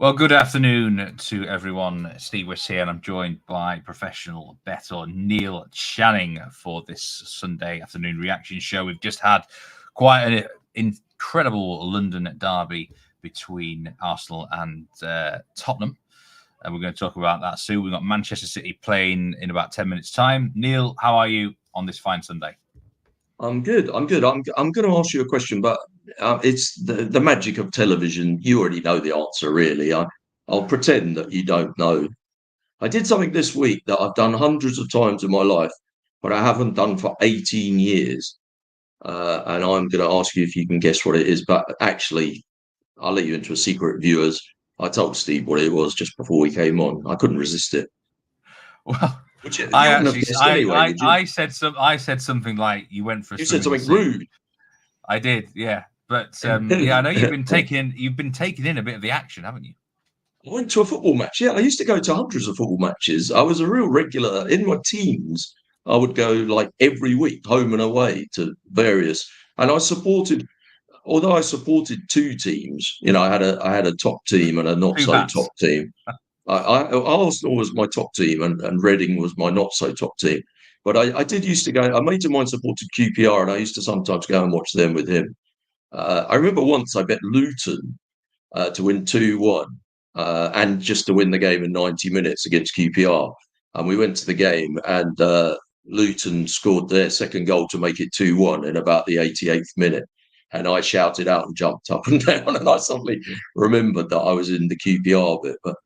Well, good afternoon to everyone. Steve Wyss here, and I'm joined by professional bettor Neil Channing for this Sunday afternoon reaction show. We've just had quite an incredible London derby between Arsenal and Tottenham, and we're going to talk about that soon. We've got Manchester City playing in about 10 minutes' time. Neil, how are you on this fine Sunday? I'm good. I'm good. I'm going to ask you a question, but it's the magic of television. You already know the answer, really. I'll pretend that you don't know. I did something this week that I've done hundreds of times in my life, but I haven't done for 18 years. And I'm going to ask you if you can guess what it is. But actually, I'll let you into a secret, viewers. I told Steve what it was just before we came on. I couldn't resist it. Well, Which you I wouldn't have actually, guessed anyway, would you? I said something like you went for a You swim said in the something sea. rude. I did, yeah. But yeah, I know you've been taking in a bit of the action, haven't you? I went to a football match. Yeah, I used to go to hundreds of football matches. I was a real regular in my teens. I would go like every week, home and away to various. And although I supported two teams. I had a top team and a not Two so hats. top team. Arsenal was my top team, and Reading was my not so top team. But I did used to go. A mate of mine supported QPR, and I used to sometimes go and watch them with him. I remember once I bet Luton to win 2-1 and just to win the game in 90 minutes against QPR. And we went to the game, and Luton scored their second goal to make it 2-1 in about the 88th minute. And I shouted out and jumped up and down, and I suddenly remembered that I was in the QPR bit. But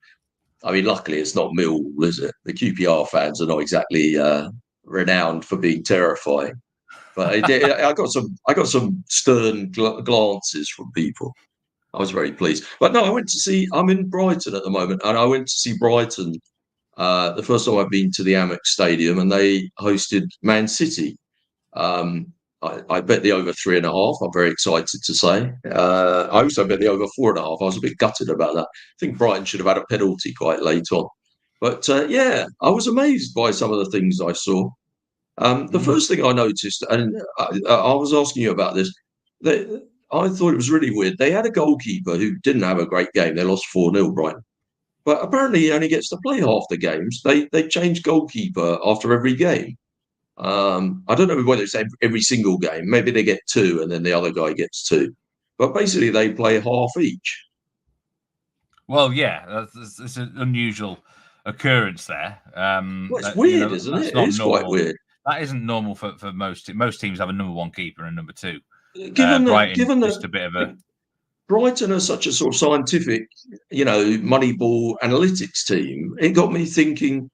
I mean, luckily, it's not Millwall, is it? The QPR fans are not exactly renowned for being terrifying. But I got some stern glances from people. I was very pleased. But no, I'm in Brighton at the moment, and I went to see Brighton the first time I've been to the Amex Stadium, and they hosted Man City. Um, I bet the over 3.5. I'm very excited to say. I also bet the over 4.5. I was a bit gutted about that. I think Brighton should have had a penalty quite late on. But yeah, I was amazed by some of the things I saw. The first thing I noticed, and I was asking you about this, they, I thought it was really weird. They had a goalkeeper who didn't have a great game. They lost 4-0, Brighton. But apparently he only gets to play half the games. They change goalkeeper after every game. I don't know whether it's every single game. Maybe they get two and then the other guy gets two. But basically they play half each. Well, yeah, it's an unusual occurrence there. Well, it's weird, isn't That's it? not It is quite normal. weird. That isn't normal for most teams have a number one keeper and a number two. Given that, Brighton given just that a bit of a Brighton are such a sort of scientific, Moneyball analytics team, it got me thinking,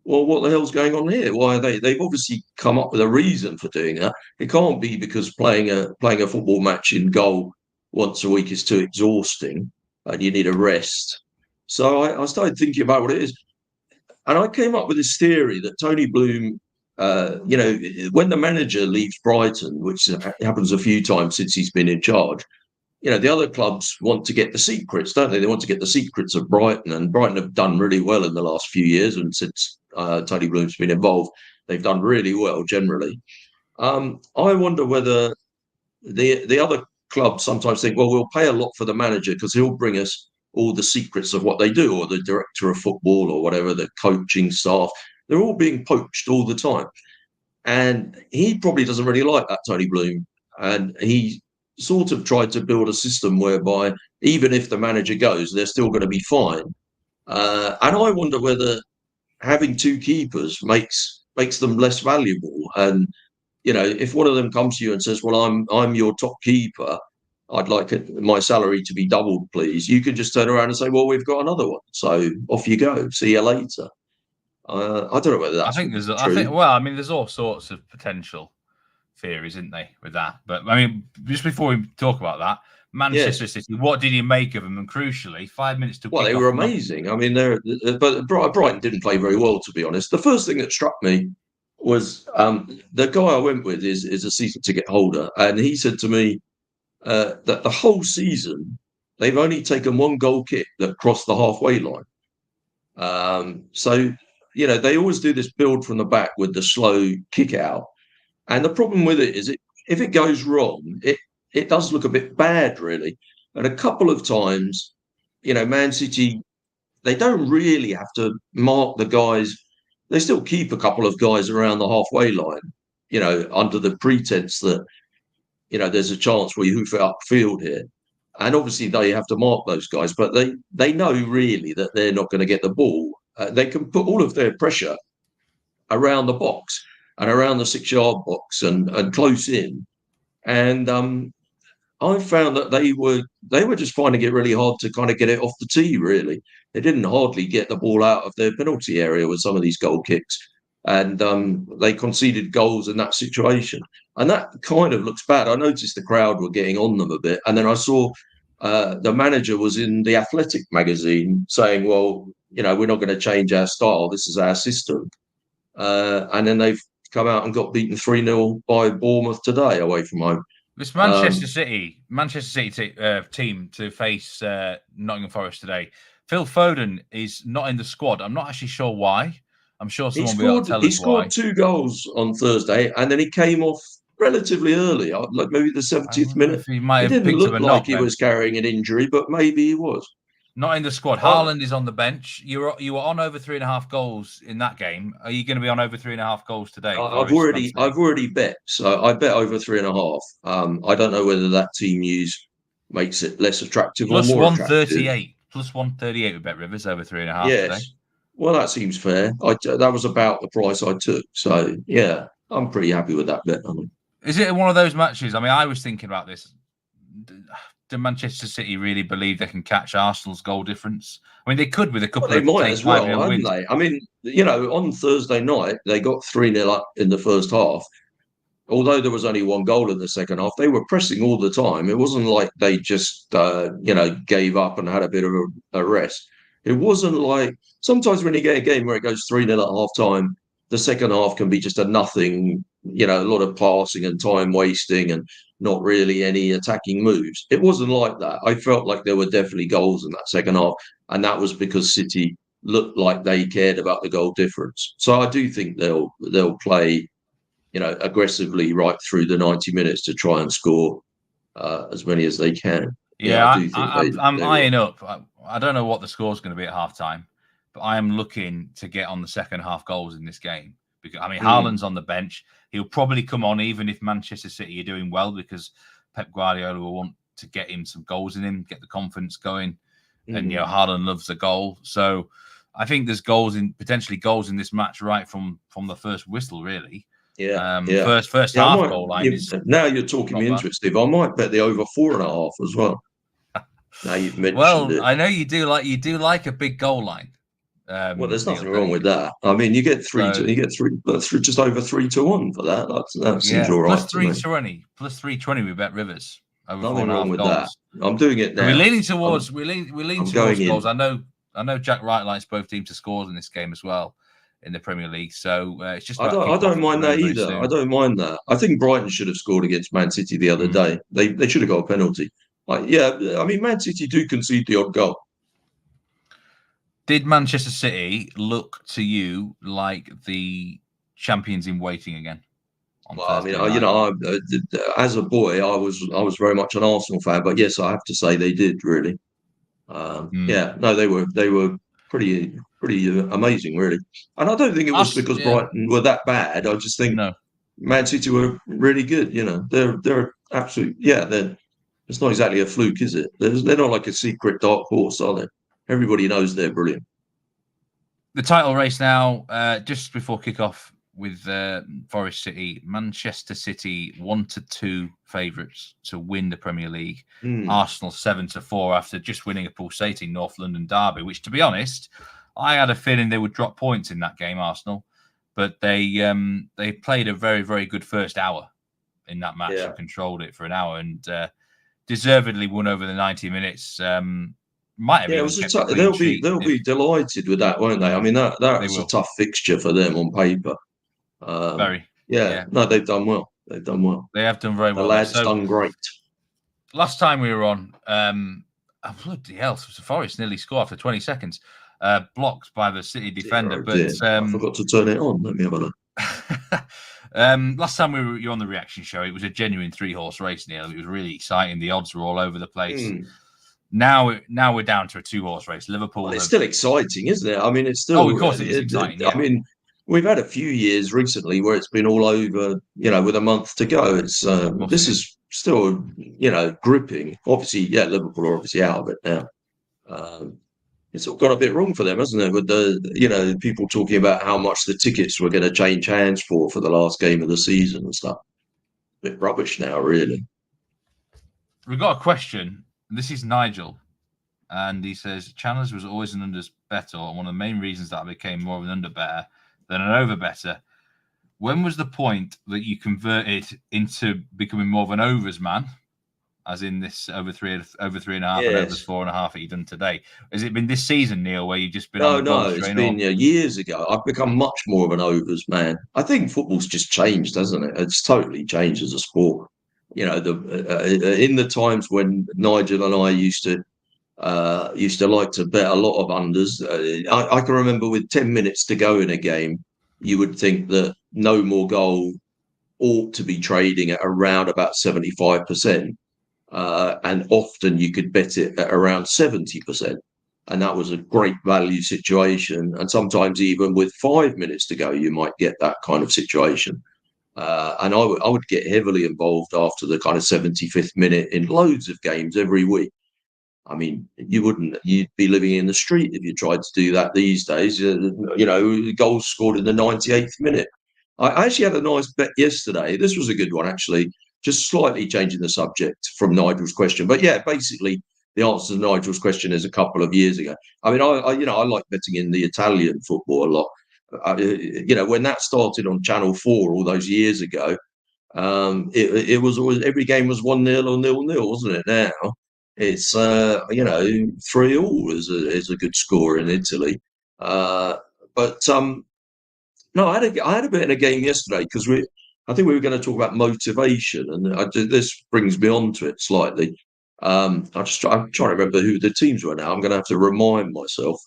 well, what the hell's going on here? Why are they've obviously come up with a reason for doing that. It can't be because playing a football match in goal once a week is too exhausting and you need a rest. So I started thinking about what it is. And I came up with this theory that Tony Bloom, when the manager leaves Brighton, which happens a few times since he's been in charge, the other clubs want to get the secrets, don't they? They want to get the secrets of Brighton, and Brighton have done really well in the last few years. And since Tony Bloom's been involved, they've done really well generally. I wonder whether the other clubs sometimes think, well, we'll pay a lot for the manager because he'll bring us all the secrets of what they do, or the director of football, or whatever, the coaching staff. They're all being poached all the time. And he probably doesn't really like that, Tony Bloom. And he sort of tried to build a system whereby even if the manager goes, they're still going to be fine. And I wonder whether having two keepers makes them less valuable. And if one of them comes to you and says, "Well, I'm your top keeper. I'd like my salary to be doubled, please," you can just turn around and say, "Well, we've got another one. So off you go. See you later." I don't know whether I that's think there's true. well, I mean, there's all sorts of potential theories, isn't they, with that? But I mean, just before we talk about that, Yeah. Manchester City, what did you make of them? And crucially, 5 minutes to Well, kick they off. were amazing. I mean, but Brighton didn't play very well, to be honest. The first thing that struck me was the guy I went with is a season ticket holder, and he said to me that the whole season they've only taken one goal kick that crossed the halfway line. So they always do this build from the back with the slow kick out, and the problem with it is if it goes wrong, it does look a bit bad, really. And a couple of times Man City, they don't really have to mark the guys. They still keep a couple of guys around the halfway line, under the pretense that, there's a chance we hoof it upfield here. And obviously they have to mark those guys, but they know really that they're not going to get the ball. They can put all of their pressure around the box and around the 6-yard box and close in. And I found that they were just finding it really hard to kind of get it off the tee. Really, they didn't hardly get the ball out of their penalty area with some of these goal kicks, and they conceded goals in that situation. And that kind of looks bad. I noticed the crowd were getting on them a bit, and then I saw the manager was in the Athletic magazine saying, "Well, we're not going to change our style. This is our system." And then they've come out and got beaten 3-0 by Bournemouth today away from home. This Manchester City team to face Nottingham Forest today. Phil Foden is not in the squad. I'm not actually sure why. I'm sure someone will be able to tell us why. He scored 2 goals on Thursday, and then he came off relatively early, like maybe the 70th minute. He might have didn't picked look up a like knock, he was carrying an injury, but maybe he was. Not in the squad. Haaland is on the bench. You were on over 3.5 goals in that game. Are you going to be on over 3.5 goals today? I've already bet. So I bet over 3.5. I don't know whether that team use makes it less attractive plus or more 138. attractive. Plus 138 with BetRivers over 3.5 yes. today. Well, that seems fair. That was about the price I took. So yeah, I'm pretty happy with that bet. Is it one of those matches? I mean, I was thinking about this. Do Manchester City really believe they can catch Arsenal's goal difference? I mean, they could with a couple they of might as well, haven't wins. they? I mean, on Thursday night, they got 3-0 up in the first half. Although there was only 1 goal in the second half, they were pressing all the time. It wasn't like they just, gave up and had a bit of a rest. It wasn't like sometimes when you get a game where it goes 3-0 at half time, the second half can be just a nothing, a lot of passing and time wasting and not really any attacking moves. It wasn't like that. I felt like there were definitely goals in that second half, and that was because City looked like they cared about the goal difference. So I do think they'll play, aggressively right through the 90 minutes to try and score as many as they can. Yeah, I do think I'm eyeing up. I don't know what the score is going to be at half time, but I am looking to get on the second half goals in this game. Because Haaland's on the bench. He'll probably come on even if Manchester City are doing well, because Pep Guardiola will want to get him some goals in him, get the confidence going. And Haaland loves the goal. So I think there's potentially goals in this match right from the first whistle, really. First half goal line. Now you're talking me interested. I might bet the over 4.5 as well. Now you've mentioned it. I know you do like a big goal line. Well, there's nothing wrong with that. I mean, you get three, just over 3-1 for that. That seems all right. Plus 320 with BetRivers. Nothing wrong with that. I'm doing it now. We're leaning towards goals. I know Jack Wright likes both teams to score in this game as well in the Premier League. So it's just. I don't mind that either. I don't mind that. I think Brighton should have scored against Man City the other day. They should have got a penalty. Man City do concede the odd goal. Did Manchester City look to you like the champions in waiting again? As a boy, I was very much an Arsenal fan, but yes, I have to say they did really. They were pretty amazing, really. And I don't think it was because Brighton were that bad. I just think Man City were really good. They're absolute. It's not exactly a fluke, is it? They're not like a secret dark horse, are they? Everybody knows they're brilliant. The title race now, just before kickoff with Forest City, Manchester City 1-2 favourites to win the Premier League. Arsenal 7-4 after just winning a pulsating North London derby, which, to be honest, I had a feeling they would drop points in that game, Arsenal, but they played a very, very good first hour in that match and controlled it for an hour and deservedly won over the 90 minutes. It was a tough. They'll be delighted with that, won't they? I mean, that was a tough fixture for them on paper. No, they've done well. They have done very well. The lads done great. Last time we were on, bloody hell, Forest nearly scored after 20 seconds, blocked by the City defender. I forgot to turn it on. Let me have a look. Last time you were on the reaction show, it was a genuine 3-horse race, Neil. It was really exciting. The odds were all over the place. Now we're down to a 2-horse race. Liverpool. Well, it's still exciting, isn't it? I mean, it's still. Oh, of course, it is exciting. Yeah. I mean, we've had a few years recently where it's been all over. With a month to go, it's this is still gripping. Obviously, yeah, Liverpool are obviously out of it now. It's all gone a bit wrong for them, hasn't it? With the people talking about how much the tickets were going to change hands for the last game of the season and stuff. A bit rubbish now, really. We've got a question. This is Nigel. And he says, Chandler's was always an unders better, and one of the main reasons that I became more of an under better than an over better. When was the point that you converted into becoming more of an overs man, as in this over 3.5 and overs 4.5 that you've done today? Has it been this season, Neil, where you've just been on the No, it's been years ago. I've become much more of an overs man. I think football's just changed, hasn't it? It's totally changed as a sport. In the times when Nigel and I used to like to bet a lot of unders. I can remember with 10 minutes to go in a game, you would think that no more goal ought to be trading at around about 75%. And often you could bet it at around 70%. And that was a great value situation. And sometimes even with 5 minutes to go, you might get that kind of situation. And I would get heavily involved after the kind of 75th minute in loads of games every week. I mean, you'd be living in the street if you tried to do that these days. Goals scored in the 98th minute. I actually had a nice bet yesterday. This was a good one, actually, just slightly changing the subject from Nigel's question. But yeah, basically, the answer to Nigel's question is a couple of years ago. I mean, I like betting in the Italian football a lot. When that started on Channel 4 all those years ago, it was always, every game was 1-0 or 0-0, wasn't it? Now it's 3-3 is a good score in Italy. No, I had a bit in a game yesterday because I think we were going to talk about motivation, and this brings me on to it slightly. I'm trying to remember who the teams were now. I'm going to have to remind myself.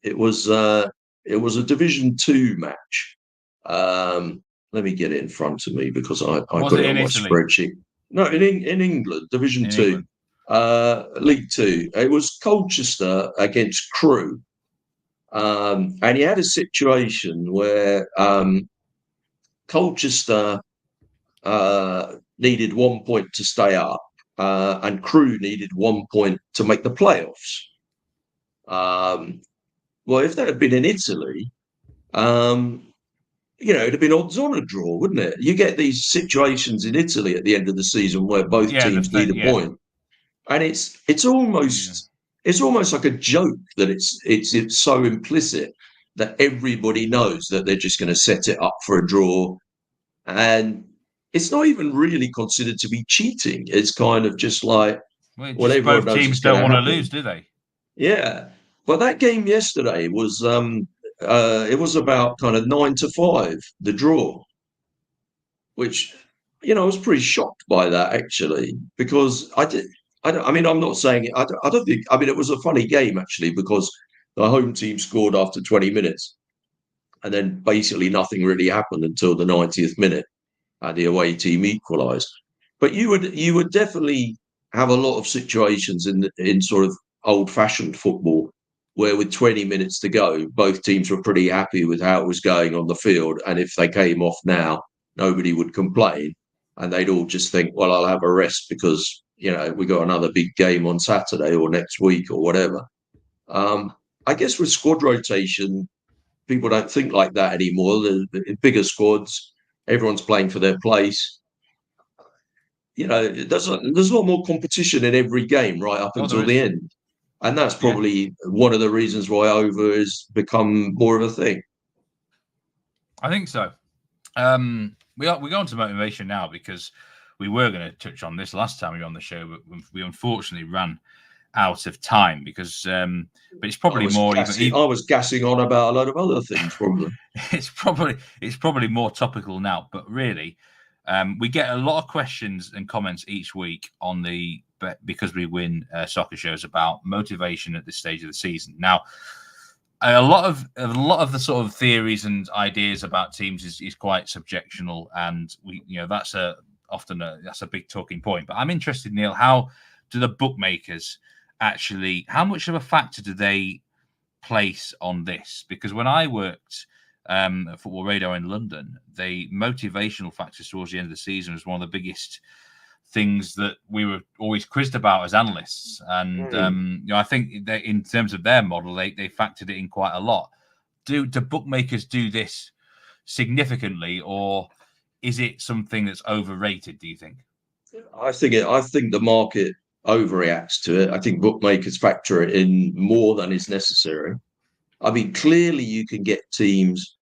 It was a Division 2 match. Let me get it in front of me because I got it on my spreadsheet. No, in England, Division 2. League 2. It was Colchester against Crewe. And he had a situation where Colchester needed 1 point to stay up, and Crewe needed 1 point to make the playoffs. Well, if that had been in Italy, it'd have been odds on a draw, wouldn't it? You get these situations in Italy at the end of the season where both teams need a point. And it's almost like a joke that it's so implicit that everybody knows that they're just going to set it up for a draw, and it's not even really considered to be cheating. It's kind of just like both teams don't want to lose, do they? Yeah, but that game yesterday was it was about kind of 9-5 the draw, which I was pretty shocked by that actually, because I'm not saying it. I don't think. I mean, it was a funny game actually because the home team scored after 20 minutes, and then basically nothing really happened until the 90th minute, and the away team equalised. But you would definitely have a lot of situations in sort of old-fashioned football where, with 20 minutes to go, both teams were pretty happy with how it was going on the field, and if they came off now, nobody would complain, and they'd all just think, well, I'll have a rest because we got another big game on Saturday or next week or whatever. I guess with squad rotation, people don't think like that anymore. The bigger squads, everyone's playing for their place. There's a lot more competition in every game right up until the end. And that's probably one of the reasons why over has become more of a thing. I think so. We go on to motivation now because we were going to touch on this last time we were on the show, but we unfortunately ran out of time because, but it's probably more. I was gassing on about a lot of other things. Probably it's probably more topical now. But really, we get a lot of questions and comments each week on the because we win soccer shows about motivation at this stage of the season. Now, a lot of the sort of theories and ideas about teams is quite subjectional, and that's a big talking point. But I'm interested, Neil, how the bookmakers actually, how much of a factor do they place on this? Because when I worked at Football Radar in London, the motivational factors towards the end of the season was one of the biggest things that we were always quizzed about as analysts. And I think that in terms of their model, they factored it in quite a lot. Do bookmakers do this significantly, or is it something that's overrated, do you think? I think the market overreacts to it. I think bookmakers factor it in more than is necessary. I mean, clearly you can get teams.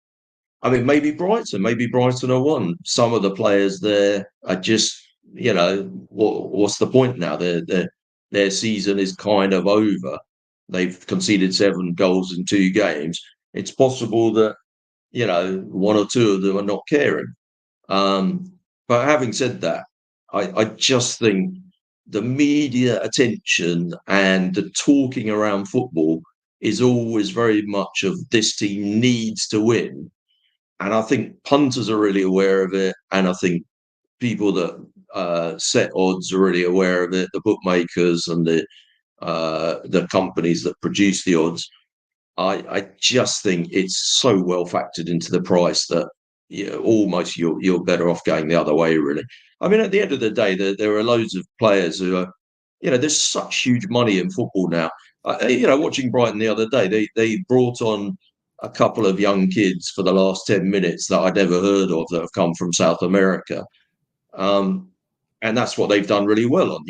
I mean, maybe Brighton are one. Some of the players there are just, what's the point now? Their season is kind of over. They've conceded 7 goals in 2 games. It's possible that, one or two of them are not caring. But having said that, I just think the media attention and the talking around football is always very much of this team needs to win. And I think punters are really aware of it. And I think people that set odds are really aware of it, the bookmakers and the companies that produce the odds. I just think it's so well factored into the price that almost you're better off going the other way, really. I mean, at the end of the day, there are loads of players who are, there's such huge money in football now. Watching Brighton the other day, they brought on a couple of young kids for the last 10 minutes that I'd never heard of that have come from South America. And that's what they've done really well on.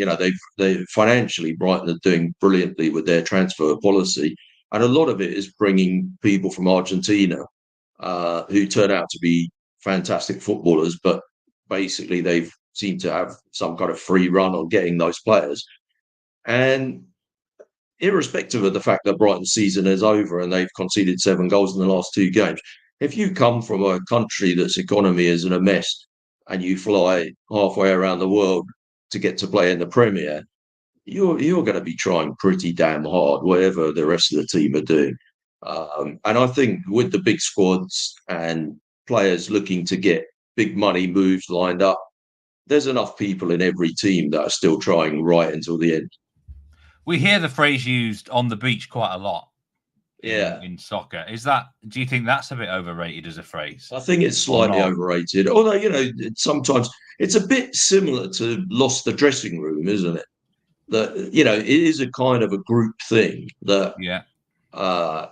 They financially, Brighton are doing brilliantly with their transfer policy. And a lot of it is bringing people from Argentina who turn out to be fantastic footballers, but basically they've seemed to have some kind of free run on getting those players. And irrespective of the fact that Brighton's season is over and they've conceded 7 goals in the last 2 games, if you come from a country that's economy is in a mess and you fly halfway around the world to get to play in the Premier, you're going to be trying pretty damn hard, whatever the rest of the team are doing. And I think with the big squads and players looking to get big money moves lined up, there's enough people in every team that are still trying right until the end. We hear the phrase used on the beach quite a lot in soccer. Do you think that's a bit overrated as a phrase? I think it's slightly overrated. Although, sometimes it's a bit similar to lost the dressing room, isn't it? That, it is a kind of a group thing that the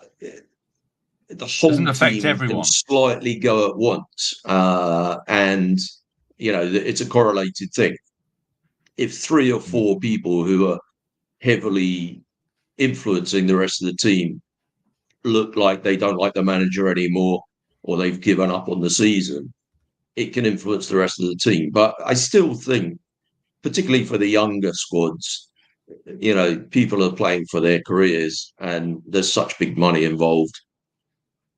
whole doesn't affect team everyone. Can slightly go at once. And, it's a correlated thing. If 3 or 4 people who are heavily influencing the rest of the team look like they don't like the manager anymore or they've given up on the season, it can influence the rest of the team. But I still think, particularly for the younger squads, people are playing for their careers and there's such big money involved.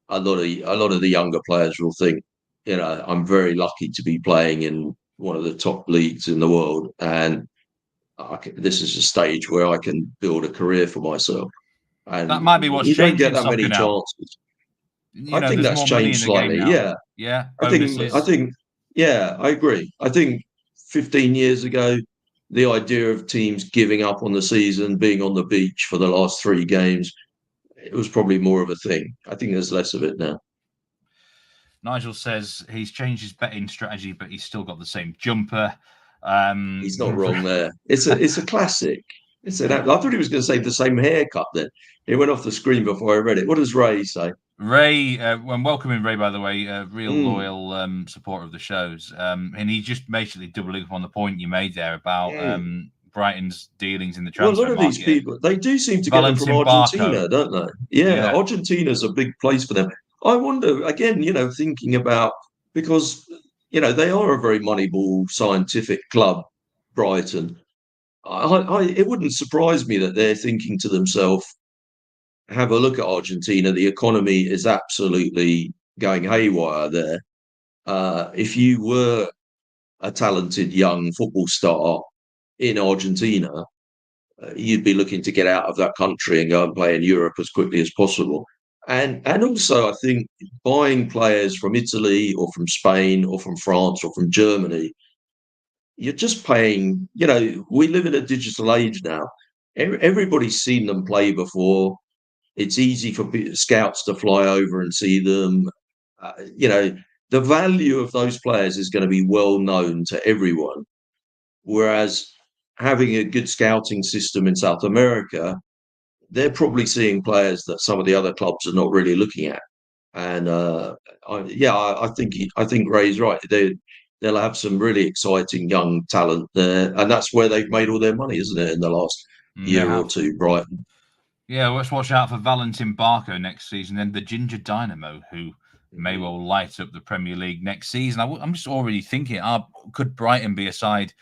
A lot of the younger players will think, I'm very lucky to be playing in one of the top leagues in the world, and this is a stage where I can build a career for myself. And that might be what's changing. You don't get that many chances. I think that's changed slightly. Yeah. I think. Yeah, I agree. I think 15 years ago, the idea of teams giving up on the season, being on the beach for the last 3 games, it was probably more of a thing. I think there's less of it now. Nigel says he's changed his betting strategy, but he's still got the same jumper. He's not wrong there. It's a classic. I thought he was going to say the same haircut then. It went off the screen before I read it. What does Ray say? Ray, when welcoming Ray, by the way, a real loyal supporter of the shows. And he just basically doubling up on the point you made there about Brighton's dealings in the transfer market. A lot of these people, they do seem to get them from Argentina, don't they? Yeah, Argentina's a big place for them. I wonder, again, thinking about, because, they are a very moneyball scientific club, Brighton. It wouldn't surprise me that they're thinking to themselves, have a look at Argentina. The economy is absolutely going haywire there. If you were a talented young football star in Argentina, you'd be looking to get out of that country and go and play in Europe as quickly as possible. And also, I think buying players from Italy or from Spain or from France or from Germany you're just paying. We live in a digital age now. Everybody's seen them play before. It's easy for scouts to fly over and see them. Uh, you know, the value of those players is going to be well known to everyone. Whereas having a good scouting system in South America, they're probably seeing players that some of the other clubs are not really looking at. And I think Ray's right. They'll have some really exciting young talent there, and that's where they've made all their money, isn't it? In the last year or two, Brighton. Yeah, let's watch out for Valentin Barco next season, and the Ginger Dynamo, who may well light up the Premier League next season. I'm just already thinking, could Brighton be a side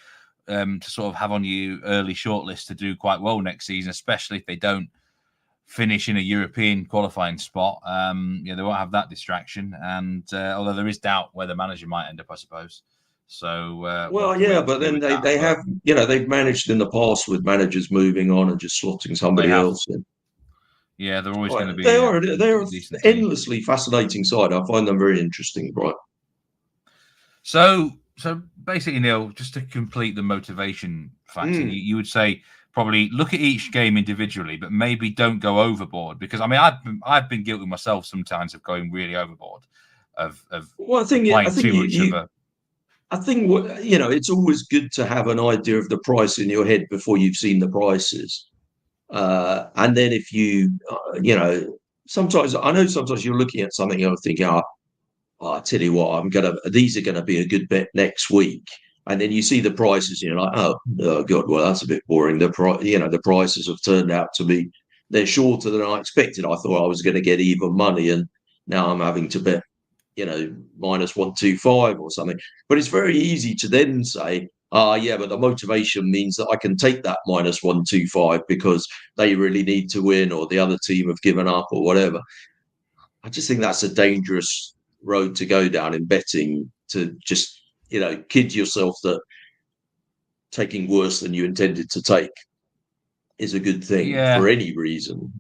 to sort of have on your early shortlist to do quite well next season, especially if they don't finish in a European qualifying spot? They won't have that distraction, and although there is doubt where the manager might end up, I suppose. So but then they have they've managed in the past with managers moving on and just slotting somebody else in. Yeah, they're always going to be. They're an endlessly fascinating side. I find them very interesting, right? So basically, Neil, just to complete the motivation factor, you would say probably look at each game individually, but maybe don't go overboard, because I mean I've been guilty myself sometimes of going really overboard of playing too much of a. I think it's always good to have an idea of the price in your head before you've seen the prices. And then if sometimes you're looking at something and you're thinking, I tell you what, these are going to be a good bet next week. And then you see the prices and you're like, oh God, well, that's a bit boring. The prices have turned out to be, they're shorter than I expected. I thought I was going to get even money, and now I'm having to bet, minus 125 or something. But it's very easy to then say, but the motivation means that I can take that minus 125 because they really need to win, or the other team have given up, or whatever. I just think that's a dangerous road to go down in betting, to just, kid yourself that taking worse than you intended to take is a good thing for any reason,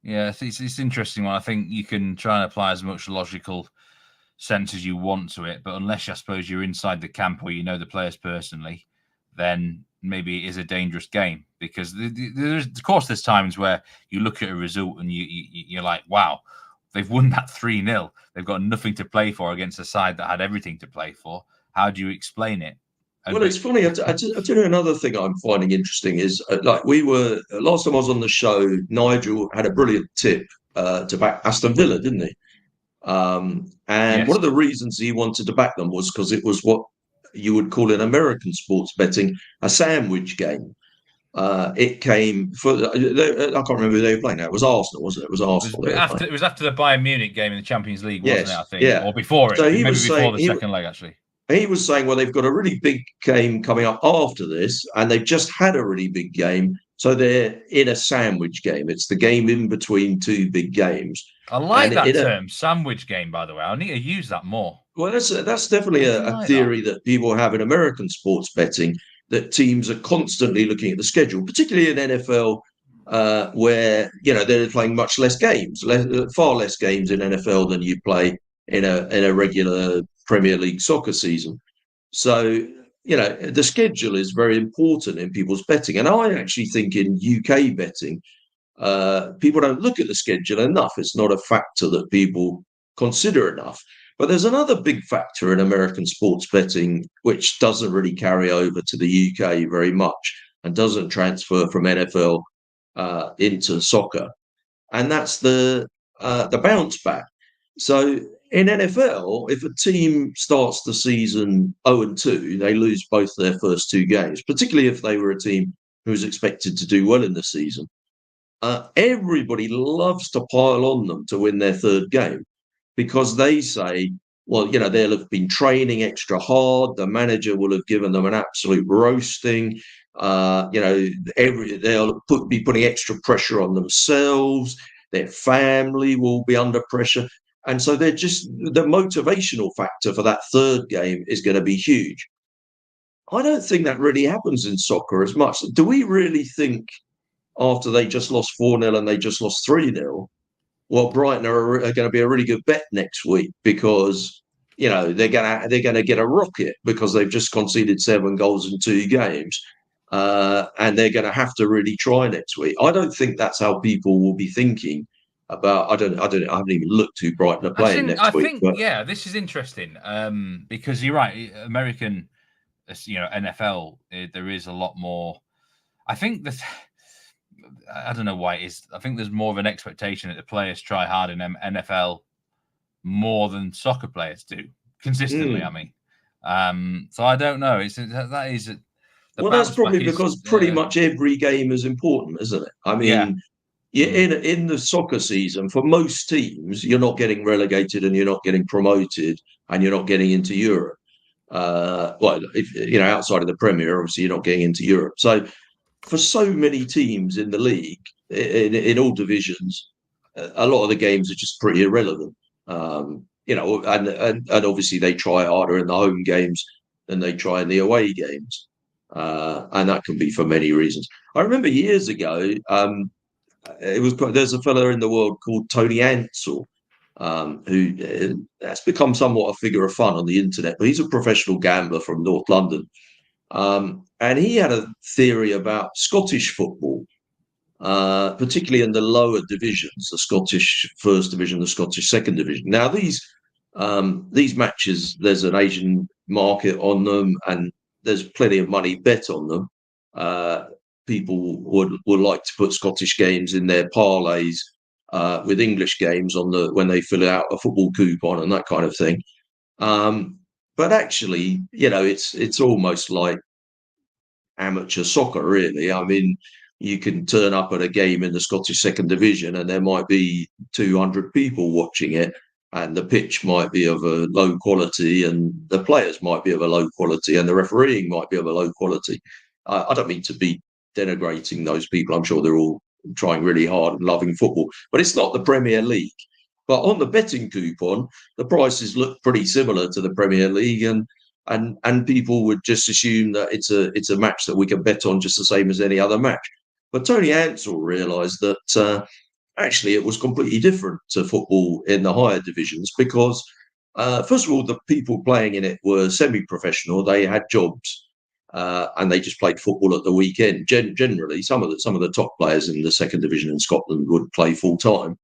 Yeah, it's interesting one. I think you can try and apply as much logical sense as you want to it, but unless I suppose you're inside the camp or you know the players personally, then maybe it is a dangerous game, because there's times where you look at a result and you're like, wow, they've won that 3-0. They've got nothing to play for against a side that had everything to play for. How do you explain it? Well, it's funny. I'll tell you another thing I'm finding interesting is, last time I was on the show, Nigel had a brilliant tip to back Aston Villa, didn't he? And yes. One of the reasons he wanted to back them was because it was what you would call in American sports betting a sandwich game. It came for, I can't remember who they were playing now. It was Arsenal, wasn't it? It was Arsenal. It was after the Bayern Munich game in the Champions League, wasn't it? I think, or before it. So maybe before the second leg, actually. He was saying, well, they've got a really big game coming up after this, and they've just had a really big game. So they're in a sandwich game. It's the game in between two big games. I like that term, sandwich game, by the way. I need to use that more. Well, that's definitely a theory that people have in American sports betting, that teams are constantly looking at the schedule, particularly in NFL, where, they're playing much less games, far less games in NFL than you play in a regular Premier League soccer season. So, the schedule is very important in people's betting. And I actually think in UK betting, people don't look at the schedule enough. It's not a factor that people consider enough. But there's another big factor in American sports betting, which doesn't really carry over to the UK very much and doesn't transfer from NFL into soccer. And that's the bounce back. So in NFL, if a team starts the season 0-2, they lose both their first two games, particularly if they were a team who was expected to do well in the season. Everybody loves to pile on them to win their third game, because they say, well, they'll have been training extra hard. The manager will have given them an absolute roasting. They'll be putting extra pressure on themselves. Their family will be under pressure. And so the motivational factor for that third game is going to be huge. I don't think that really happens in soccer as much. Do we really think after they just lost 4-0 and they just lost 3-0, well, Brighton are going to be a really good bet next week? Because they're gonna get a rocket because they've just conceded 7 goals in 2 games, and they're going to have to really try next week. I don't think that's how people will be thinking about. I haven't even looked who Brighton are playing next week. But yeah, this is interesting because you're right. American, NFL, there is a lot more. I think that I don't know why it is. I think there's more of an expectation that the players try hard in NFL more than soccer players do consistently. I mean, so I don't know. That is. Well, that's probably because pretty much every game is important, isn't it? I mean, in the soccer season, for most teams, you're not getting relegated and you're not getting promoted and you're not getting into Europe. Well, if outside of the Premier, obviously you're not getting into Europe. So for so many teams in the league, in all divisions, a lot of the games are just pretty irrelevant. And obviously they try harder in the home games than they try in the away games. And that can be for many reasons. I remember years ago, there's a fellow in the world called Tony Ansell, who has become somewhat a figure of fun on the internet, but he's a professional gambler from North London. And he had a theory about Scottish football, particularly in the lower divisions, the Scottish First Division, the Scottish Second Division. Now, these matches, there's an Asian market on them, and there's plenty of money bet on them. People would like to put Scottish games in their parlays with English games when they fill out a football coupon and that kind of thing. But actually, it's almost like amateur soccer, really. I mean, you can turn up at a game in the Scottish Second Division and there might be 200 people watching it, and the pitch might be of a low quality and the players might be of a low quality and the refereeing might be of a low quality. I don't mean to be denigrating those people. I'm sure they're all trying really hard and loving football, but it's not the Premier League. But on the betting coupon, the prices look pretty similar to the Premier League, and people would just assume that it's a match that we can bet on just the same as any other match. But Tony Ansell realised that actually it was completely different to football in the higher divisions because, first of all, the people playing in it were semi-professional. They had jobs, and they just played football at the weekend. Generally, some of the top players in the second division in Scotland would play full time.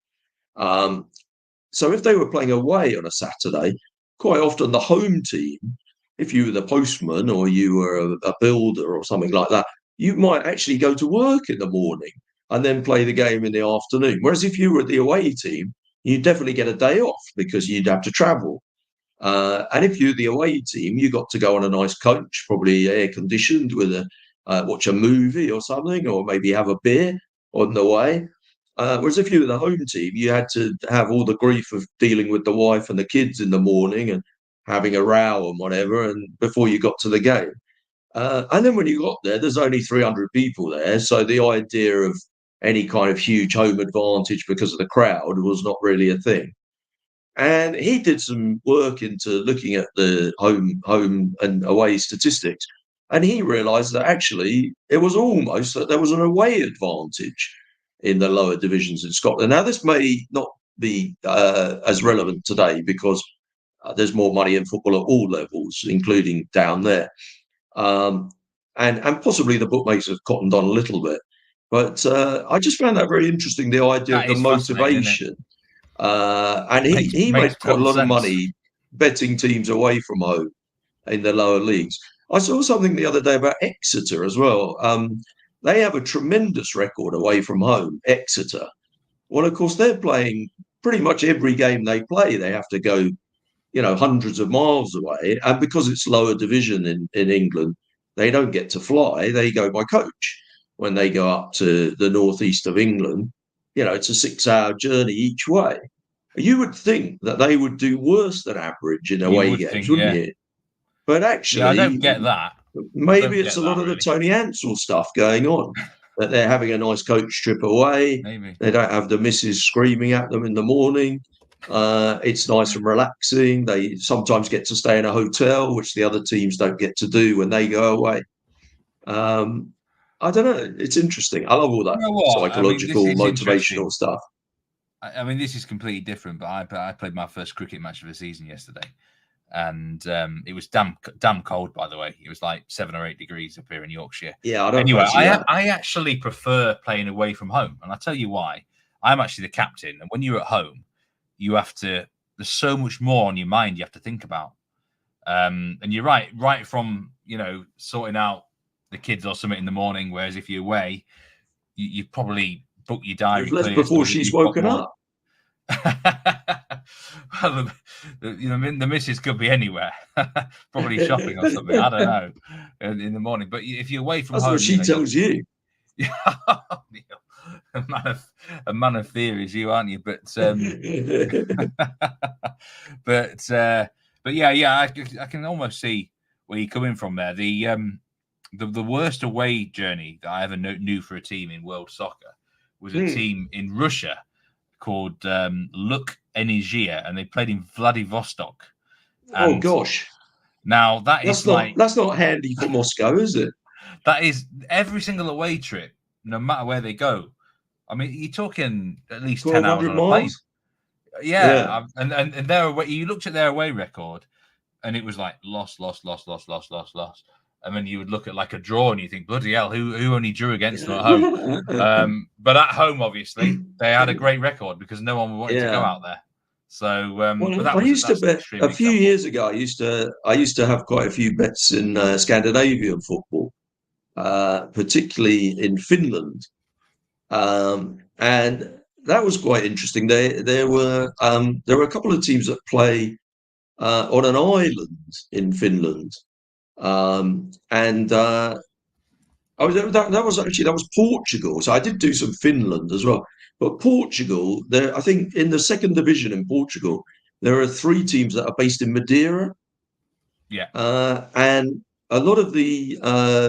So if they were playing away on a Saturday, quite often the home team, if you were the postman or you were a builder or something like that, you might actually go to work in the morning and then play the game in the afternoon. Whereas if you were at the away team, you'd definitely get a day off because you'd have to travel. And if you're the away team, you got to go on a nice coach, probably air conditioned, with watch a movie or something, or maybe have a beer on the way. Whereas if you were the home team, you had to have all the grief of dealing with the wife and the kids in the morning and having a row and whatever, and before you got to the game. And then when you got there, there's only 300 people there. So the idea of any kind of huge home advantage because of the crowd was not really a thing. And he did some work into looking at the home and away statistics. And he realised that actually it was almost that there was an away advantage in the lower divisions in Scotland. Now, this may not be as relevant today because there's more money in football at all levels, including down there. And possibly the bookmakers have cottoned on a little bit. But I just found that very interesting, the idea of the motivation. And he made quite a lot of money betting teams away from home in the lower leagues. I saw something the other day about Exeter as well. They have a tremendous record away from home, Exeter. Well, of course, they're playing pretty much every game they play. They have to go, hundreds of miles away. And because it's lower division in England, they don't get to fly. They go by coach when they go up to the northeast of England. It's a 6-hour journey each way. You would think that they would do worse than average in away games, wouldn't you? But actually, I don't get that. Maybe it's a lot of the Tony Ansell stuff going on, that they're having a nice coach trip away. Maybe they don't have the missus screaming at them in the morning. It's nice and relaxing. They sometimes get to stay in a hotel, which the other teams don't get to do when they go away. I don't know. It's interesting. I love all that psychological, motivational stuff. I mean, this is completely different, but I played my first cricket match of the season yesterday. And it was damn cold, by the way. It was like 7 or 8 degrees up here in Yorkshire. Yeah, I don't Anyway, fancy that. I actually prefer playing away from home, and I'll tell you why. I'm actually the captain, and when you're at home, you have to. There's so much more on your mind you have to think about. And you're right from sorting out the kids or something in the morning. Whereas if you're away, you probably book your diary You've left clear before so that she's you've got woken more. up. Well, the missus could be anywhere, probably shopping or something. I don't know in the morning. But if you're away from That's home, what she tells you. a man of theories, you aren't you? But but yeah, I can almost see where you're coming from there. The worst away journey that I ever knew for a team in world soccer was a team in Russia called Luk Energia, and they played in Vladivostok. Oh gosh! Now that's not handy for Moscow, is it? That is every single away trip, no matter where they go. I mean, you're talking at least 10 hours on a plane. Yeah. And their away, you looked at their away record, and it was like loss. And then you would look at like a draw, and you think, bloody hell, who only drew against them at home? But at home, obviously, they had a great record because no one wanted to go out there. So, I used to bet a few years ago. I used to have quite a few bets in Scandinavian football, particularly in Finland, and that was quite interesting. There were a couple of teams that play on an island in Finland, and that was Portugal. So I did do some Finland as well. But Portugal, I think in the second division in Portugal, there are 3 teams that are based in Madeira. Yeah. And a lot of the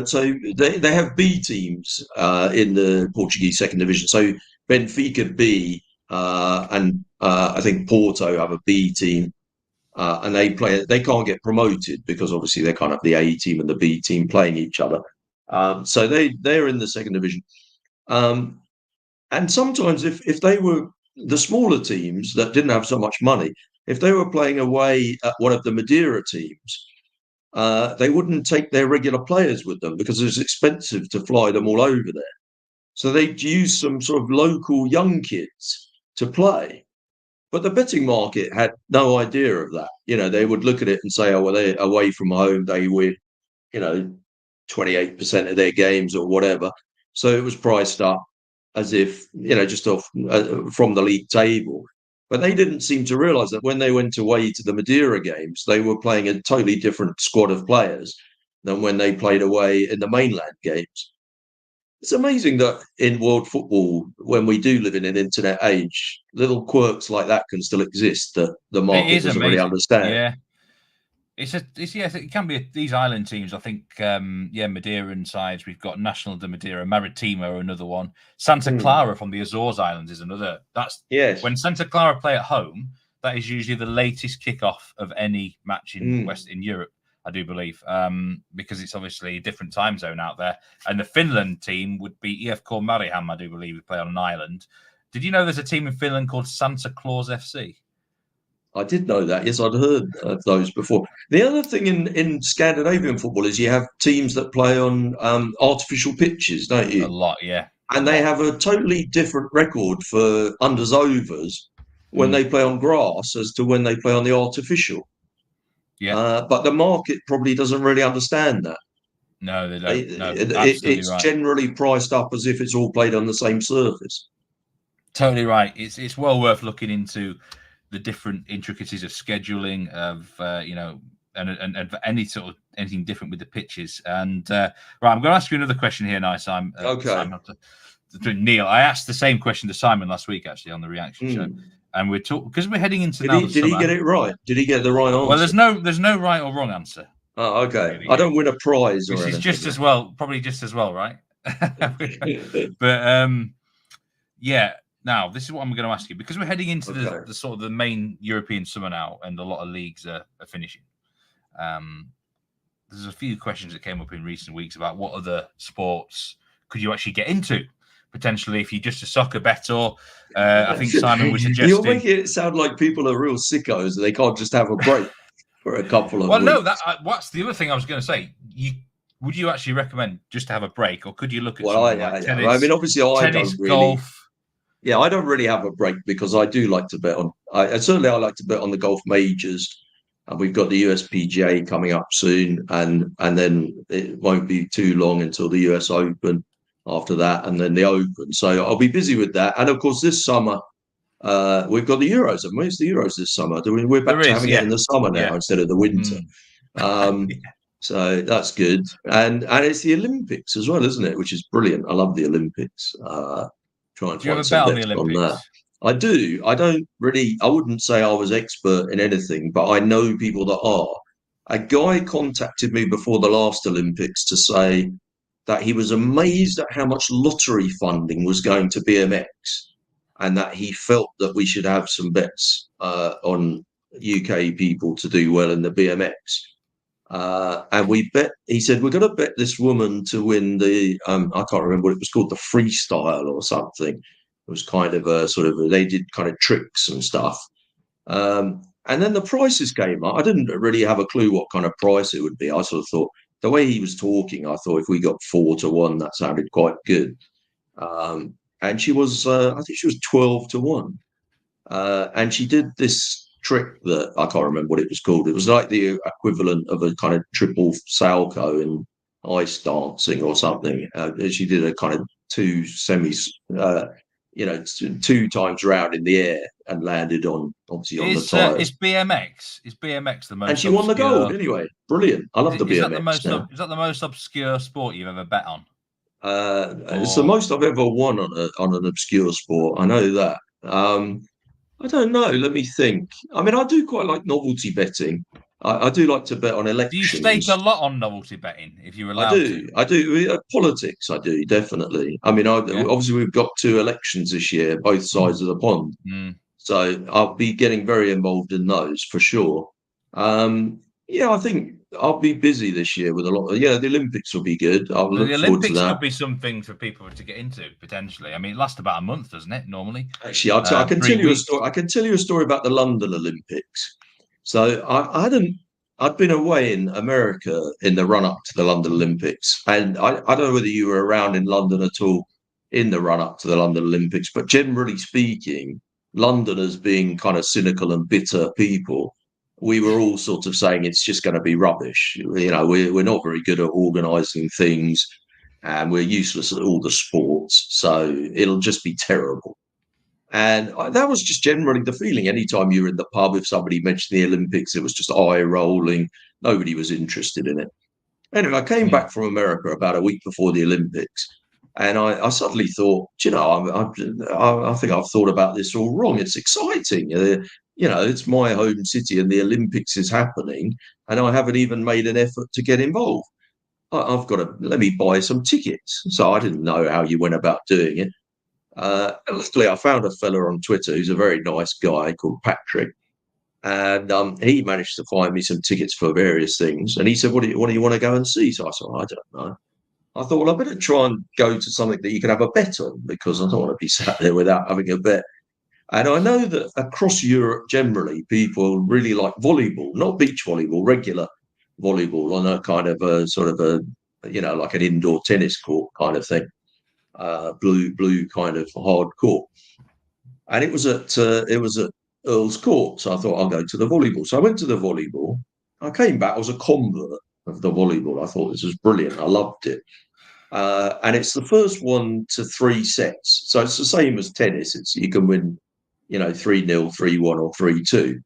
so they have B teams in the Portuguese second division. So Benfica B and I think Porto have a B team. And they can't get promoted because obviously they can't have the A team and the B team playing each other. So they're in the second division. And sometimes if they were the smaller teams that didn't have so much money, if they were playing away at one of the Madeira teams, they wouldn't take their regular players with them because it was expensive to fly them all over there. So they'd use some sort of local young kids to play. But the betting market had no idea of that. They would look at it and say, oh, well, they're away from home, they win, 28% of their games or whatever. So it was priced up as if, just off from the league table. But they didn't seem to realise that when they went away to the Madeira games, they were playing a totally different squad of players than when they played away in the mainland games. It's amazing that in world football, when we do live in an internet age, little quirks like that can still exist that the market doesn't really understand. Yeah. It can be these island teams. I think, Madeiran sides. We've got National de Madeira, Maritimo, another one. Santa Clara from the Azores Islands is another. When Santa Clara play at home. That is usually the latest kickoff of any match in Western Europe, I do believe, because it's obviously a different time zone out there. And the Finland team would be IFK Mariehamn, I do believe, who play on an island. Did you know there's a team in Finland called Santa Claus FC? I did know that. Yes, I'd heard of those before. The other thing in Scandinavian football is you have teams that play on artificial pitches, don't you? A lot, yeah. And they have a totally different record for unders overs when they play on grass as to when they play on the artificial. Yeah. But the market probably doesn't really understand that. No, they don't. No, it's right. Generally priced up as if it's all played on the same surface. Totally right. It's well worth looking into the different intricacies of scheduling of and anything different with the pitches. And right, I'm going to ask you another question here now, Simon. Okay. Simon, Neil, I asked the same question to Simon last week actually on the reaction show, and we're talking because we're heading into now. Did he get it right? Did he get the right answer? Well, there's no right or wrong answer. Oh, okay. Really. I don't win a prize, which is just as well, probably just as well, right? But yeah. Now, this is what I'm going to ask you because we're heading into the sort of the main European summer now, and a lot of leagues are finishing. There's a few questions that came up in recent weeks about what other sports could you actually get into potentially if you're just a soccer bettor. I think Simon was suggesting you're making it sound like people are real sickos and they can't just have a break. for a couple of Well, no, weeks. what's the other thing I was going to say? Would you actually recommend just to have a break, or could you look at Well, something like I mean, obviously, I tennis, don't really. golf? Yeah, I don't really have a break because I do like to bet on. Certainly I like to bet on the golf majors, and we've got the USPGA coming up soon, and then it won't be too long until the US Open after that, and then the Open. So I'll be busy with that. And of course, this summer we've got the Euros. And where's the Euros this summer? We're back There to is, having it yeah, in the summer now yeah. instead of the winter. Mm. Um, so that's good, and it's the Olympics as well, isn't it? Which is brilliant. I love the Olympics. Try and Do you find ever some bet on the bets on that. Olympics? I do. I don't really. I wouldn't say I was expert in anything, but I know people that are. A guy contacted me before the last Olympics to say that he was amazed at how much lottery funding was going to BMX, and that he felt that we should have some bets on UK people to do well in the BMX. And we bet. He said we're going to bet this woman to win the. I can't remember what it was called, the freestyle or something. It was kind of a sort of they did kind of tricks and stuff. And then the prices came up. I didn't really have a clue what kind of price it would be. I sort of thought the way he was talking, I thought if we got 4-1, that sounded quite good. And she was, I think she was 12-1. And she did this trick that I can't remember what it was called. It was like the equivalent of a kind of triple salco in ice dancing or something. She did a kind of two semis, two times round in the air and landed on obviously on the Is tires. BMX? Is BMX the And most she won the gold obscure? anyway. Brilliant. I love the Is that the BMX most? now. Is that the most obscure sport you've ever bet on? It's the Or most I've ever won on an obscure sport. I know that. I don't know. Let me think. I mean, I do quite like novelty betting. I do like to bet on do you stake a elections. lot on novelty betting if you're I allowed to? do. I do. Politics, I do, definitely. I mean, Yeah. obviously, we've got 2 elections this year, both sides of the pond. Mm. So I'll be getting very involved in those for sure. Yeah, I think I'll be busy this year with a lot of, the Olympics will be good. I'll Well, the look forward to Olympics that. could be something for people to get into potentially. I mean, it lasts about a month, doesn't it? Normally, Actually, I can tell 3 you a weeks. story. I can tell you a story about the London Olympics. So I'd been away in America in the run up to the London Olympics, and I don't know whether you were around in London at all in the run up to the London Olympics, but generally speaking, Londoners being kind of cynical and bitter people, we were all sort of saying it's just going to be rubbish. We're not very good at organising things, and we're useless at all the sports, so it'll just be terrible. And that was just generally the feeling. Anytime you were in the pub, if somebody mentioned the Olympics, it was just eye rolling. Nobody was interested in it. Anyway, I came Mm. back from America about a week before the Olympics, and I suddenly thought, I think I've thought about this all wrong. It's exciting. It's my home city, and the Olympics is happening, and I haven't even made an effort to get involved. I've got to let me buy some tickets. So I didn't know how you went about doing it. Luckily, I found a fella on Twitter who's a very nice guy called Patrick, and he managed to find me some tickets for various things. And he said, "What do you want to go and see?" So I said, "I don't know." I thought, well, I better try and go to something that you can have a bet on because I don't want to be sat there without having a bet. And I know that across Europe, generally, people really like volleyball, not beach volleyball, regular volleyball on a kind of a sort of a, like an indoor tennis court kind of thing, blue kind of hard court. And it was at Earl's Court, so I thought I'll go to the volleyball. So I went to the volleyball. I came back. I was a convert of the volleyball. I thought this was brilliant. I loved it. And it's the first 1 to 3 sets. So it's the same as tennis. You can win, 3-0, 3-1, or 3-2.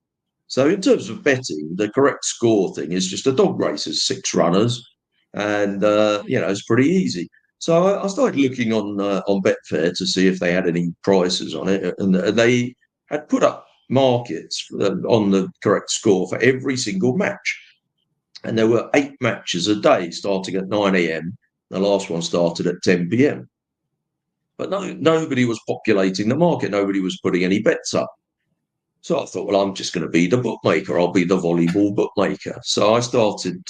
So in terms of betting, the correct score thing is just a dog race. There's 6 runners, and it's pretty easy. So I started looking on Betfair to see if they had any prices on it, and they had put up markets on the correct score for every single match. And there were 8 matches a day starting at 9 a.m. The last one started at 10 p.m. But nobody was populating the market. Nobody was putting any bets up. So I thought, well, I'm just going to be the bookmaker. I'll be the volleyball bookmaker. So I started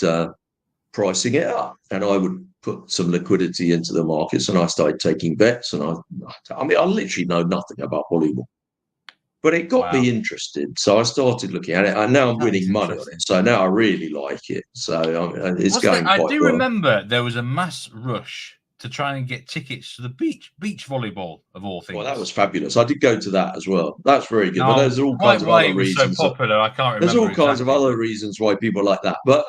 pricing it up, and I would put some liquidity into the markets, and I started taking bets. And I literally know nothing about volleyball. But it got me interested, so I started looking at it, and now I'm winning money on it. So now I really like it. So it's going quite well. I do remember there was a mass rush to try and get tickets to the beach volleyball of all things. Well, that was fabulous. I did go to that as well. That's very good. But there's all kinds of other reasons. So popular, I can't remember. There's all kinds of other reasons why people like that. But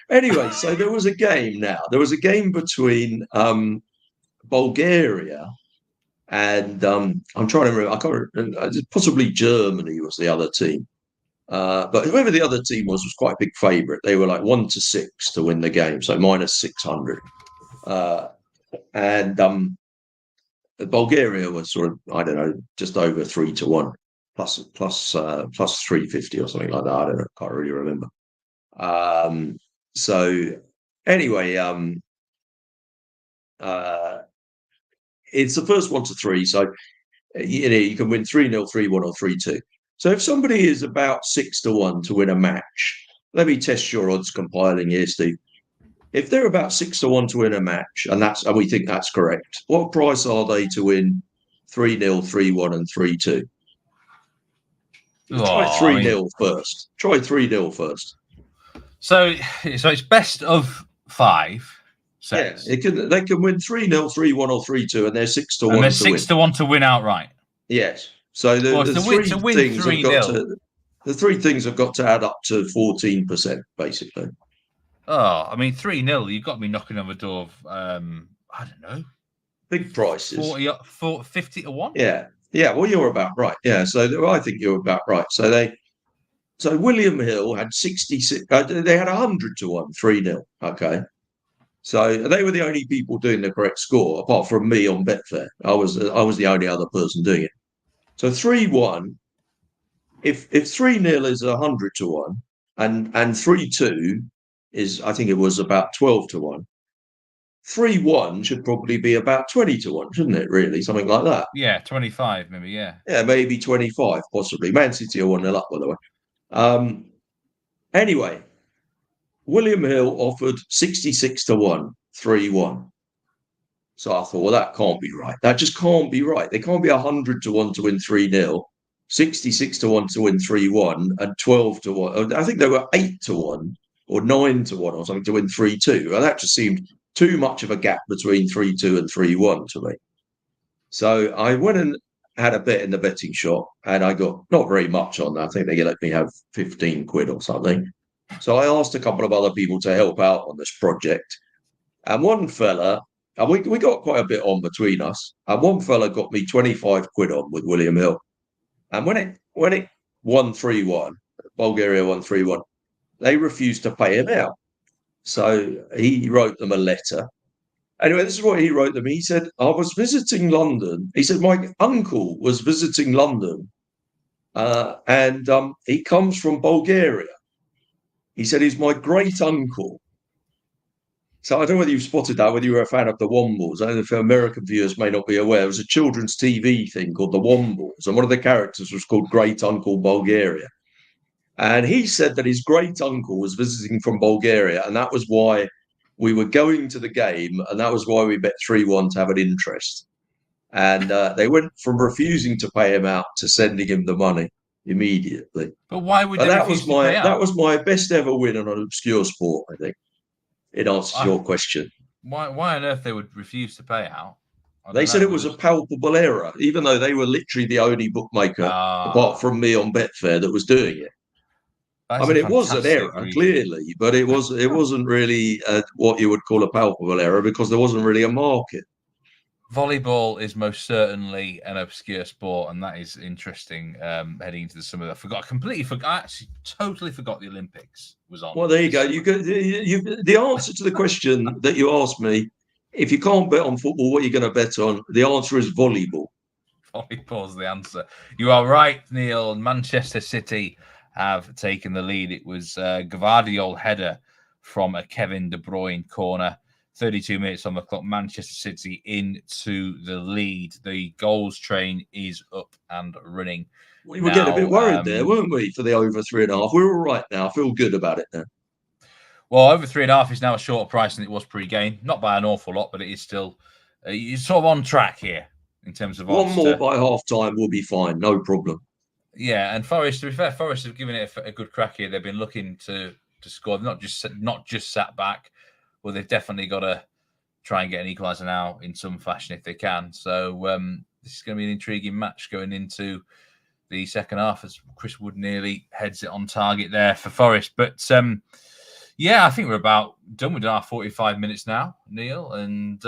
anyway, so there was a game now. There was a game between Bulgaria and I'm trying to remember. I can't remember. Possibly Germany was the other team. But whoever the other team was quite a big favourite. They were like 1-6 to win the game, so -600. And Bulgaria was sort of, I don't know, just over 3-1, plus 350 or something like that. I don't know, can't really remember. So anyway, it's the first 1 to 3. So you can win 3-0, 3-1, or 3-2. So if somebody is about 6-1 to win a match, let me test your odds compiling here, Steve. If they're about 6-1 to win a match, and we think that's correct, what price are they to win 3-0, 3-1, and 3-2? Try 3-0 first. Try 3-0 first. So it's best of 5 sets. Yeah, they can win 3-0, 3-1, or 3-2, and they're 6-1. And they're 6-1 to win outright. Yes. So the three things have got to add up to 14%, basically. Oh, I mean, 3-0, you've got to be knocking on the door of, I don't know. Big prices. 50 to 1? Yeah. Yeah, well, you're about right. Yeah, so I think you're about right. So William Hill had 66, they had 100 to 1, 3-0. Okay. So they were the only people doing the correct score, apart from me on Betfair. I was the only other person doing it. So 3-1, if 3-0 is 100 to 1, and 3-2 is, I think it was about 12 to 1. 3-1 should probably be about 20 to 1, shouldn't it? Really, something like that. Yeah, 25, maybe. Yeah. Yeah, maybe 25, possibly. Man City are 1-0 up, by the way. Anyway, William Hill offered 66 to 1, 3-1. So I thought, well, that can't be right. That just can't be right. They can't be 100 to 1 to win 3-0, 66 to 1 to win 3-1, and 12 to 1. I think they were 8 to 1 or 9 to 1 or something to win 3-2. And that just seemed too much of a gap between 3-2 and 3-1 to me. So I went and had a bet in the betting shop, and I got not very much on that. I think they let me have 15 quid or something. So I asked a couple of other people to help out on this project. And one fella, and we got quite a bit on between us. And one fella got me 25 quid on with William Hill. And when it won 3-1, Bulgaria won 3-1, they refused to pay him out. So he wrote them a letter. Anyway, this is what he wrote them. He said, I was visiting London. He said, my uncle was visiting London. And he comes from Bulgaria. He said, he's my great uncle. So I don't know whether you've spotted that, whether you were a fan of the Wombles. I don't know if American viewers may not be aware. It was a children's TV thing called the Wombles. And one of the characters was called Great Uncle Bulgaria. And he said that his great uncle was visiting from Bulgaria. And that was why we were going to the game. And that was why we bet 3-1 to have an interest. And they went from refusing to pay him out to sending him the money immediately. But why would they refuse to pay out? That was my best ever win on an obscure sport, I think. It answers your question. Why on earth they would refuse to pay out? They said it was a palpable error, even though they were literally the only bookmaker, apart from me on Betfair, that was doing it. I mean, it was an error, clearly, but it wasn't really what you would call a palpable error because there wasn't really a market. Volleyball is most certainly an obscure sport, and that is interesting. Heading into the summer, I actually totally forgot the Olympics was on. Well, there you go. The answer to the question that you asked me: if you can't bet on football, what are you going to bet on? The answer is volleyball. Volleyball's the answer. You are right, Neil. Manchester City have taken the lead. It was a Gvardiol header from a Kevin De Bruyne corner. 32 minutes on the clock. Manchester City into the lead. The goals train is up and running. We were getting a bit worried there, weren't we, for the over 3.5? We're all right now. I feel good about it now. Well, over 3.5 is now a shorter price than it was pre-game. Not by an awful lot, but it is still sort of on track here in terms of one more by half time will be fine. No problem. Yeah, and Forest, to be fair, Forest have given it a good crack here. They've been looking to score. They've not just sat back. Well, they've definitely got to try and get an equaliser now in some fashion if they can. So this is going to be an intriguing match going into the second half as Chris Wood nearly heads it on target there for Forest. But yeah, I think we're about done with our 45 minutes now, Neil. And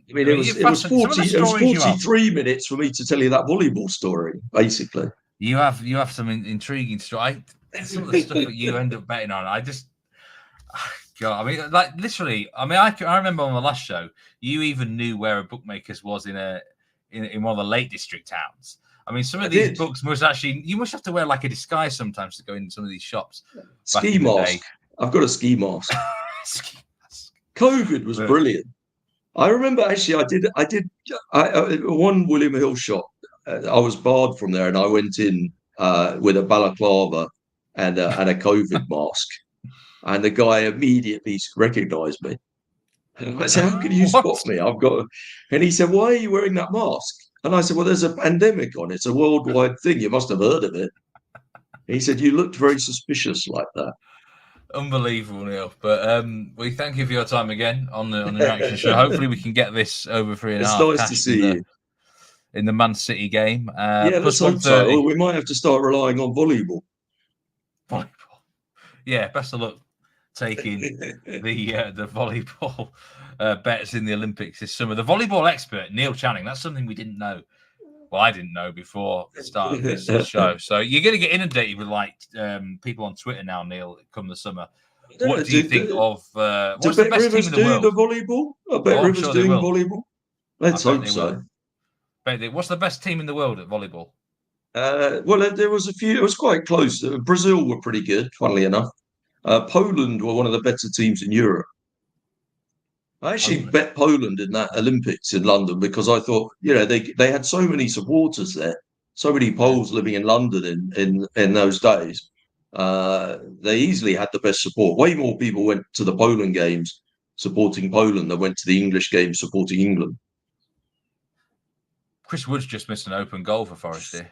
it was 43 minutes for me to tell you that volleyball story, basically. You have some intriguing story. Some of the stuff that you end up betting on, God, I mean, like literally. I mean, I remember on the last show, you even knew where a bookmaker's was in one of the Lake District towns. I mean, some of these books you must have to wear like a disguise sometimes to go into some of these shops. Ski mask. I've got a ski mask. COVID was brilliant. I remember actually, I one William Hill shop. I was barred from there, and I went in with a balaclava and a COVID mask. And the guy immediately recognised me. And I said, "How can you spot me? I've got." And he said, "Why are you wearing that mask?" And I said, "Well, there's a pandemic on. It's a worldwide thing. You must have heard of it." And he said, "You looked very suspicious like that." Unbelievable, Neil. But we thank you for your time again on the reaction show. Hopefully, we can get this over 3.5. It's nice to see you in the Man City game. Yeah, let's hope so. Or we might have to start relying on volleyball. Yeah, best of luck taking the volleyball bets in the Olympics this summer. The volleyball expert, Neil Channing, that's something we didn't know. Well, I didn't know before the start of this show. So you're going to get inundated with people on Twitter now, Neil, come the summer. What do you think of what's the best team in the world? The volleyball? I bet Rivers doing volleyball. Let's hope so. What's the best team in the world at volleyball? Well, there was a few. It was quite close. Brazil were pretty good, funnily enough. Poland were one of the better teams in Europe. I actually bet Poland in that Olympics in London because I thought, they had so many supporters there, so many Poles living in London in those days. They easily had the best support. Way more people went to the Poland games supporting Poland than went to the English games supporting England. Chris Wood's just missed an open goal for Forest here,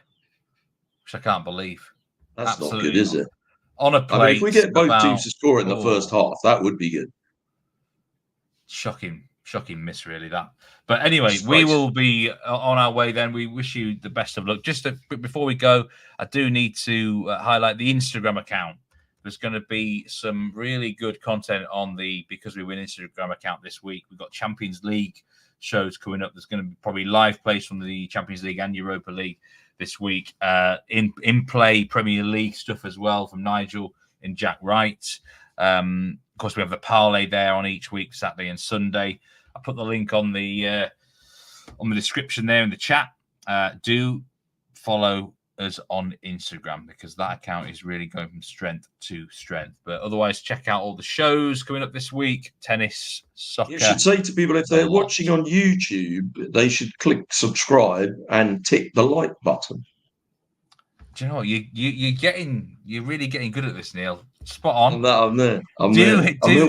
which I can't believe. That's absolutely not good, is it? On a plate. If we get both teams to score in the first half, that would be good. Shocking miss, really, that. But anyway, we will be on our way then. We wish you the best of luck. Just before we go, I do need to highlight the Instagram account. There's going to be some really good content on the Because We Win Instagram account this week. We've got Champions League shows coming up. There's going to be probably live plays from the Champions League and Europa League this week. In play Premier League stuff as well from Nigel and Jack Wright. Of course, we have the parlay there on each week, Saturday and Sunday. I put the link on the description there in the chat. Do follow us on Instagram because that account is really going from strength to strength. But otherwise, check out all the shows coming up this week: tennis, soccer. You should say to people if they're watching on YouTube, they should click subscribe and tick the like button. Do you know what? You're really getting good at this, Neil. Spot on. I'm there. Do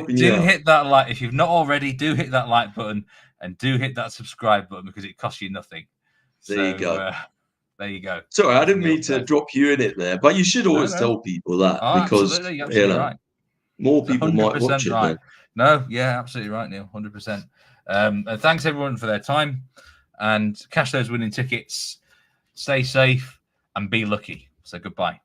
hit that like if you've not already. Do hit that like button and do hit that subscribe button because it costs you nothing. There you go. There you go. Sorry, I didn't mean to drop you in it there, but you should always tell people that because right. More people might watch it. Right. Then. No, yeah, absolutely right, Neil. 100%. And thanks everyone for their time and cash those winning tickets. Stay safe and be lucky. So goodbye.